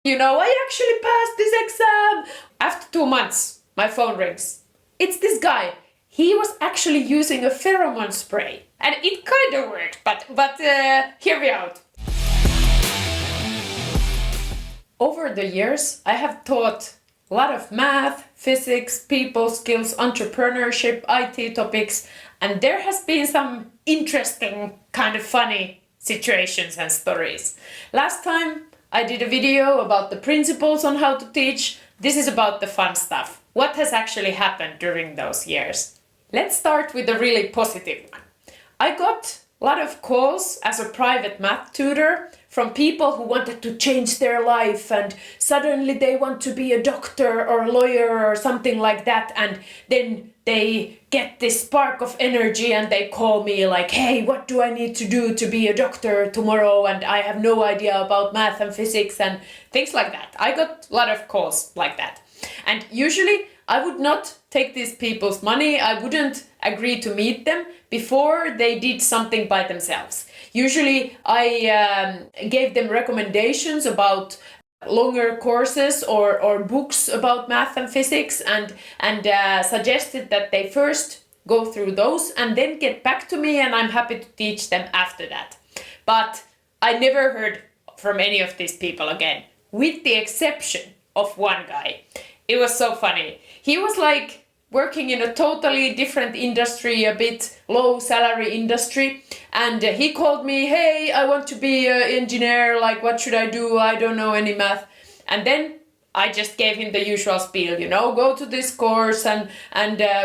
I actually passed this exam. After 2 months, my phone rings. It's this guy. He was actually using a pheromone spray. And it kind of worked, but hear me out. Over the years, I have taught a lot of math, physics, people skills, entrepreneurship, IT topics, and there has been some interesting, kind of funny situations and stories. Last time I did a video about the principles on how to teach. This is about the fun stuff. What has actually happened during those years? Let's start with a really positive one. I got a lot of calls as a private math tutor from people who wanted to change their life and suddenly they want to be a doctor or a lawyer or something like that, and then they get this spark of energy and they call me like, hey, what do I need to do to be a doctor tomorrow, and I have no idea about math and physics and things like that. I got a lot of calls like that. And usually I would not take these people's money. I wouldn't agree to meet them before they did something by themselves. Usually I gave them recommendations about longer courses or books about math and physics, and suggested that they first go through those and then get back to me, and I'm happy to teach them after that. But I never heard from any of these people again, with the exception of one guy. It was so funny. He was like working in a totally different industry, a bit low salary industry. And he called me, hey, I want to be an engineer. Like, what should I do? I don't know any math. And then I just gave him the usual spiel, go to this course and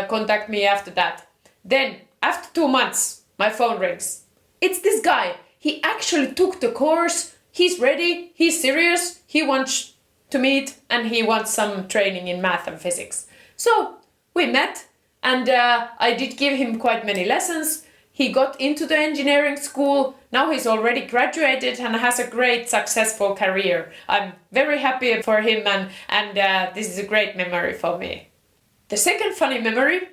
contact me after that. Then after 2 months, my phone rings. It's this guy. He actually took the course. He's ready. He's serious. He wants to meet and he wants some training in math and physics. So we met and I did give him quite many lessons. He got into the engineering school. Now he's already graduated and has a great successful career. I'm very happy for him and this is a great memory for me. The second funny memory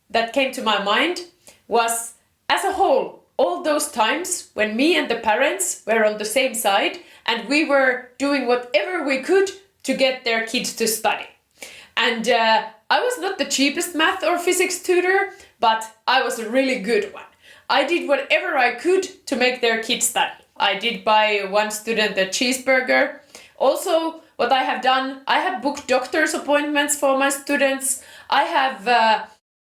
that came to my mind was, as a whole, all those times when me and the parents were on the same side and we were doing whatever we could to get their kids to study. And I was not the cheapest math or physics tutor, but I was a really good one. I did whatever I could to make their kids study. I did buy one student a cheeseburger. Also, what I have done, I have booked doctor's appointments for my students. I have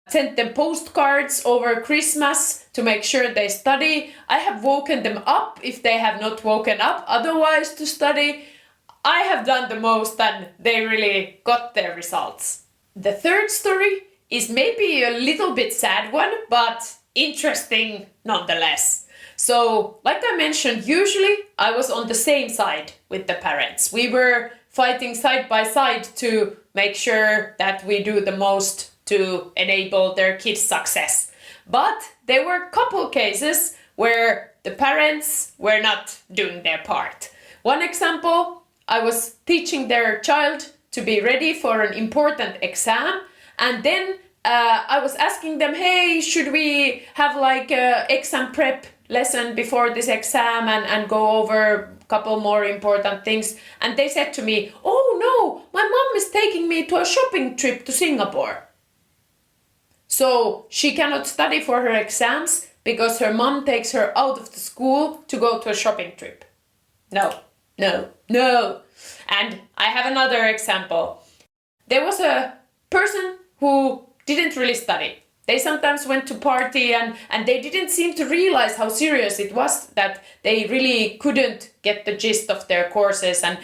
sent them postcards over Christmas to make sure they study. I have woken them up if they have not woken up otherwise to study. I have done the most and they really got their results. The third story is maybe a little bit sad one, but interesting nonetheless. So, like I mentioned, usually I was on the same side with the parents. We were fighting side by side to make sure that we do the most to enable their kids' success. But there were a couple cases where the parents were not doing their part. One example, I was teaching their child to be ready for an important exam, and then I was asking them, hey, should we have like an exam prep lesson before this exam and go over a couple more important things? And they said to me, oh no, my mom is taking me to a shopping trip to Singapore. So she cannot study for her exams because her mom takes her out of the school to go to a shopping trip. No. And I have another example. There was a person who didn't really study. They sometimes went to party and they didn't seem to realize how serious it was, that they really couldn't get the gist of their courses, and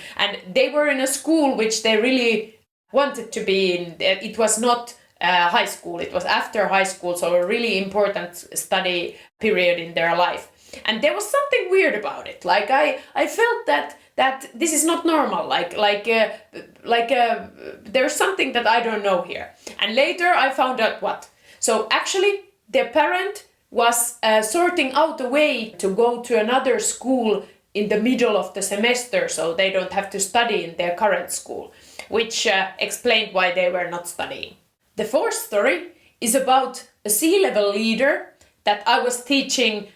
they were in a school which they really wanted to be in. It was not high school, it was after high school, so a really important study period in their life. And there was something weird about it. Like I felt that this is not normal. There's something that I don't know here. And later I found out what. So actually, their parent was sorting out a way to go to another school in the middle of the semester, so they don't have to study in their current school, which explained why they were not studying. The fourth story is about a C-level leader that I was teaching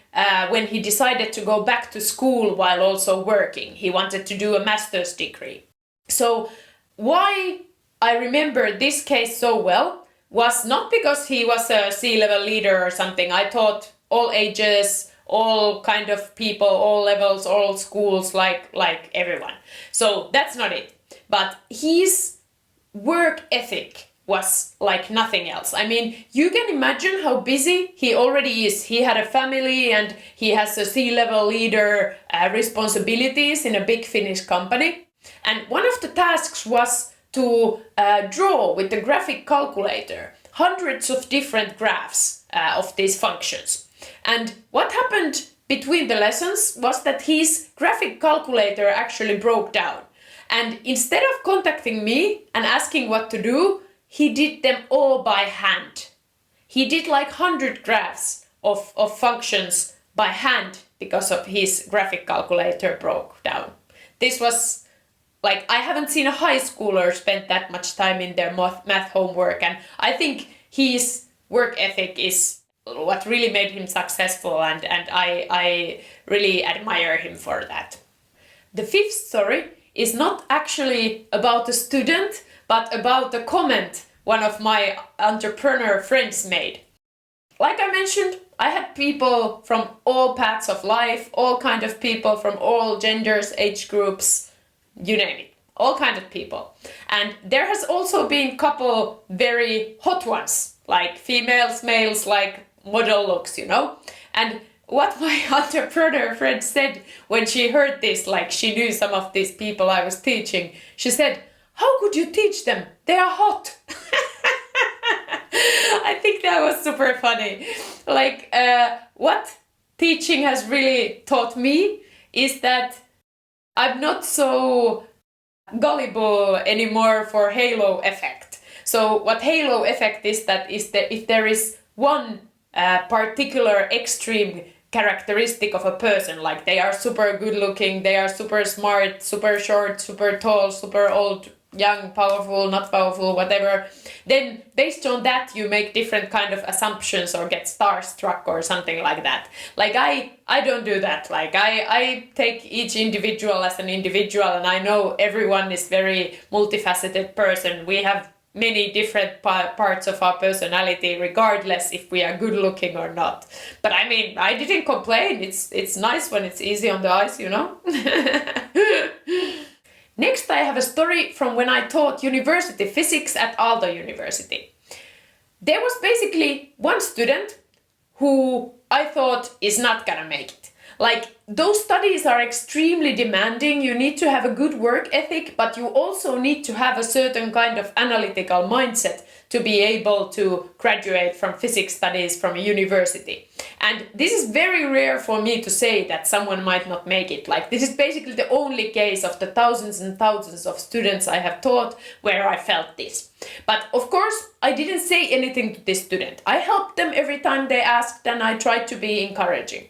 when he decided to go back to school while also working. He wanted to do a master's degree. So why I remember this case so well was not because he was a C-level leader or something. I taught all ages, all kind of people, all levels, all schools, like everyone. So that's not it. But his work ethic was like nothing else. I mean, you can imagine how busy he already is. He had a family and he has a C-level leader responsibilities in a big Finnish company. And one of the tasks was to draw with the graphic calculator hundreds of different graphs of these functions. And what happened between the lessons was that his graphic calculator actually broke down. And instead of contacting me and asking what to do, he did them all by hand. He did like 100 graphs of functions by hand because of his graphic calculator broke down. This was like, I haven't seen a high schooler spend that much time in their math homework, and I think his work ethic is what really made him successful, and I really admire him for that. The fifth story is not actually about a student, but about a comment one of my entrepreneur friends made. Like I mentioned, I had people from all paths of life, all kind of people from all genders, age groups, you name it, all kind of people. And there has also been couple very hot ones, like females, males, like model looks, you know. And what my entrepreneur friend said when she heard this, like she knew some of these people I was teaching, she said, "How could you teach them? They are hot." I think that was super funny. Like, what teaching has really taught me is that I'm not so gullible anymore for halo effect. So what halo effect is, that if there is one particular extreme characteristic of a person, like they are super good looking, they are super smart, super short, super tall, super old, young, powerful, not powerful, whatever, then based on that you make different kind of assumptions or get starstruck or something like that. Like I don't do that. Like I take each individual as an individual, and I know everyone is very multifaceted person. We have many different parts of our personality, regardless if we are good looking or not. But I mean, I didn't complain. It's nice when it's easy on the eyes, you know. Next, I have a story from when I taught university physics at Aalto University. There was basically one student who I thought is not gonna make it. Like, those studies are extremely demanding. You need to have a good work ethic, but you also need to have a certain kind of analytical mindset to be able to graduate from physics studies from a university. And this is very rare for me to say that someone might not make it. Like, this is basically the only case of the thousands and thousands of students I have taught where I felt this. But of course, I didn't say anything to this student. I helped them every time they asked, and I tried to be encouraging.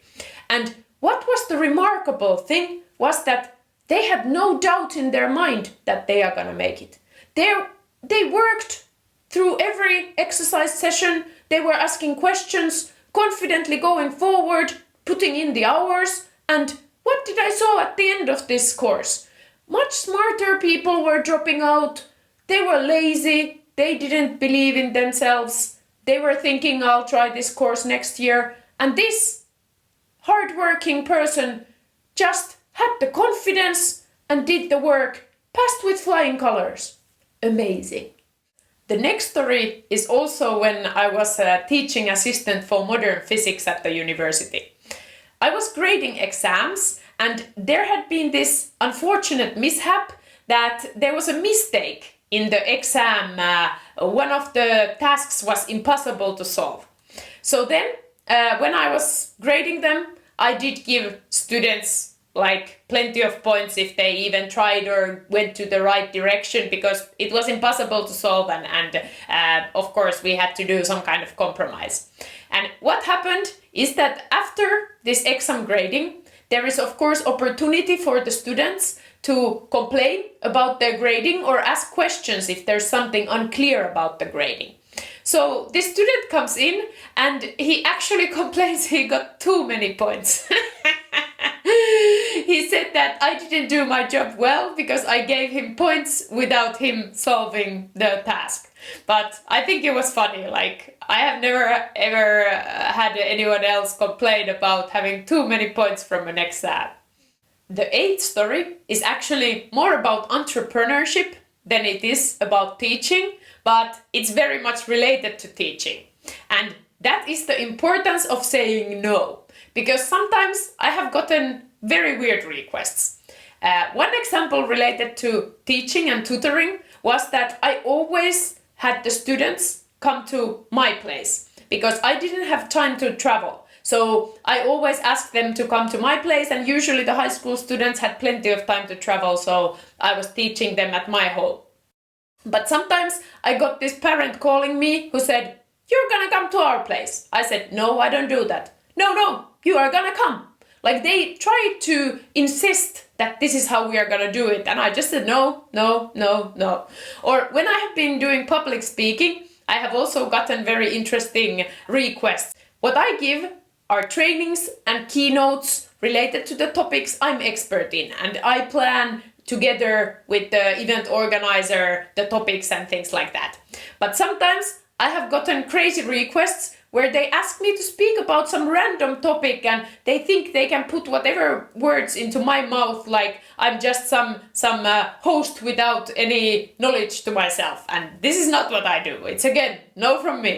And what was the remarkable thing was that they had no doubt in their mind that they are gonna make it. They worked through every exercise session. They were asking questions, confidently going forward, putting in the hours. And what did I saw at the end of this course? Much smarter people were dropping out. They were lazy. They didn't believe in themselves. They were thinking, I'll try this course next year. And this hardworking person just had the confidence and did the work, passed with flying colors. Amazing. The next story is also when I was a teaching assistant for modern physics at the university. I was grading exams, and there had been this unfortunate mishap that there was a mistake in the exam. One of the tasks was impossible to solve. So then, when I was grading them, I did give students like plenty of points if they even tried or went to the right direction, because it was impossible to solve, and of course we had to do some kind of compromise. And what happened is that after this exam grading, there is of course opportunity for the students to complain about their grading or ask questions if there's something unclear about the grading. So this student comes in and he actually complains he got too many points. He he said that I didn't do my job well because I gave him points without him solving the task. But I think it was funny. Like, I have never ever had anyone else complain about having too many points from an exam. The eighth story is actually more about entrepreneurship than it is about teaching, but it's very much related to teaching. And that is the importance of saying no. Because sometimes I have gotten very weird requests. One example related to teaching and tutoring was that I always had the students come to my place because I didn't have time to travel. So I always asked them to come to my place, and usually the high school students had plenty of time to travel, so I was teaching them at my home. But sometimes I got this parent calling me who said, "You're gonna come to our place." I said, "No, I don't do that." No, you are gonna come. Like, they tried to insist that this is how we are gonna do it. And I just said, no. Or when I have been doing public speaking, I have also gotten very interesting requests. What I give are trainings and keynotes related to the topics I'm expert in. And I plan together with the event organizer the topics and things like that. But sometimes I have gotten crazy requests where they ask me to speak about some random topic and they think they can put whatever words into my mouth, like I'm just some host without any knowledge to myself. And this is not what I do. It's again, no from me.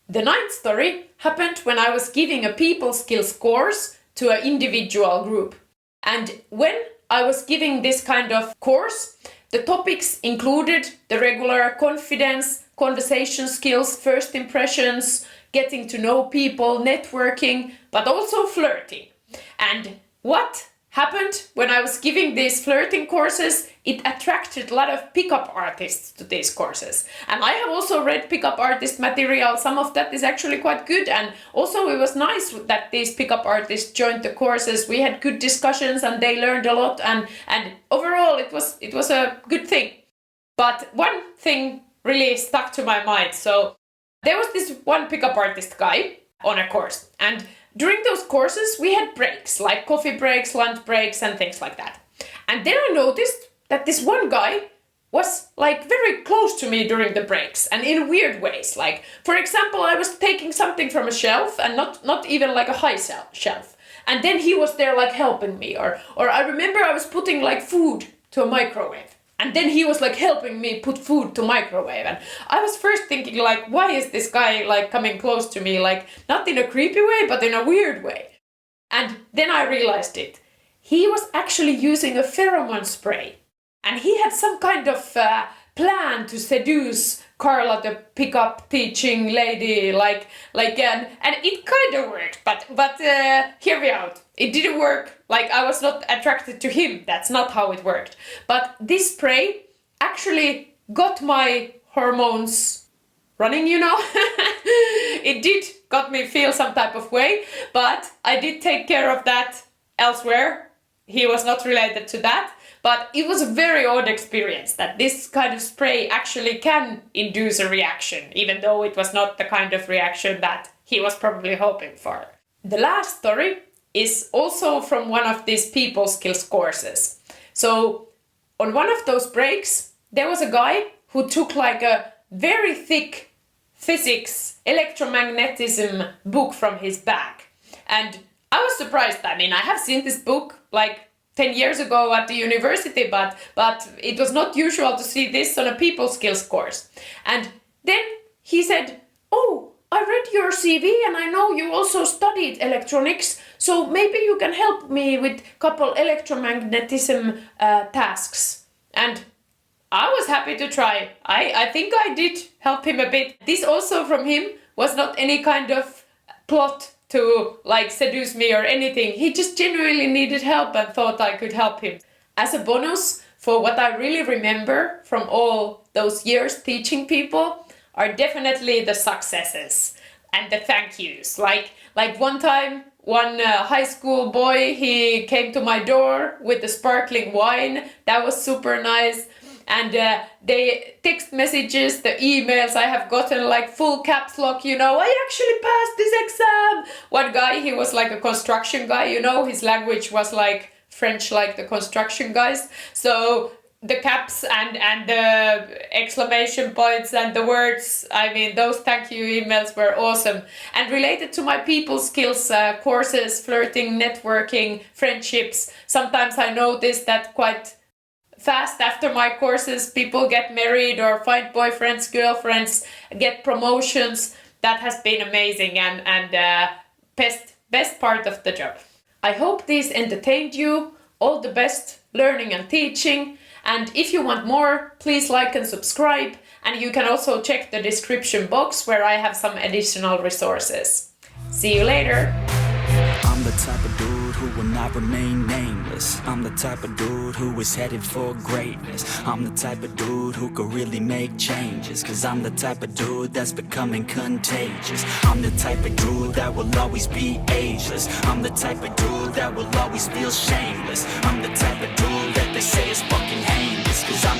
The ninth story happened when I was giving a people skills course to an individual group. And when I was giving this kind of course, the topics included the regular confidence, conversation skills, first impressions, getting to know people, networking, but also flirting. And what happened when I was giving these flirting courses, it attracted a lot of pickup artists to these courses. And I have also read pickup artist material. Some of that is actually quite good. And also it was nice that these pickup artists joined the courses. We had good discussions and they learned a lot. And overall it was a good thing. But one thing really stuck to my mind. So there was this one pickup artist guy on a course. And during those courses, we had breaks, like coffee breaks, lunch breaks, and things like that. And then I noticed that this one guy was like very close to me during the breaks and in weird ways. Like, for example, I was taking something from a shelf and not even like a high shelf. And then he was there like helping me. Or I remember I was putting like food to a microwave. And then he was like helping me put food to microwave. And I was first thinking like, why is this guy like coming close to me? Like, not in a creepy way, but in a weird way. And then I realized it. He was actually using a pheromone spray. And he had some kind of plan to seduce Carla, the pickup teaching lady, and it kind of worked, but hear me out. It didn't work. Like, I was not attracted to him. That's not how it worked. But this spray actually got my hormones running, you know. It did got me feel some type of way, but I did take care of that elsewhere. He was not related to that. But it was a very odd experience that this kind of spray actually can induce a reaction, even though it was not the kind of reaction that he was probably hoping for. The last story is also from one of these people skills courses. So on one of those breaks, there was a guy who took like a very thick physics, electromagnetism book from his bag. And I was surprised. I mean, I have seen this book like 10 years ago at the university, but it was not usual to see this on a people skills course. And then he said, "Oh, I read your CV and I know you also studied electronics, so maybe you can help me with a couple electromagnetism tasks." And I was happy to try. I think I did help him a bit. This also from him was not any kind of plot to like seduce me or anything. He just genuinely needed help and thought I could help him. As a bonus for what I really remember from all those years teaching people are definitely the successes and the thank yous. Like one time, one high school boy, he came to my door with the sparkling wine. That was super nice. And the text messages, the emails I have gotten like full caps lock, you know, "I actually passed this exam." One guy, he was like a construction guy, you know, his language was like French like the construction guys. So the caps and the exclamation points and the words, I mean, those thank you emails were awesome. And related to my people skills courses, flirting, networking, friendships, sometimes I notice that quite fast after my courses people get married or find boyfriends, girlfriends, get promotions. That has been amazing and best part of the job. I hope these entertained you. All the best learning and teaching. And if you want more, please like and subscribe. And you can also check the description box where I have some additional resources. See you later. I'm the type of dude who will not remain nameless. I'm the type of dude who is headed for greatness. I'm the type of dude who could really make changes. Cause I'm the type of dude that's becoming contagious. I'm the type of dude that will always be ageless. I'm the type of dude that will always feel shameless. I'm the type of dude that they say is fucking heinous. Cause I'm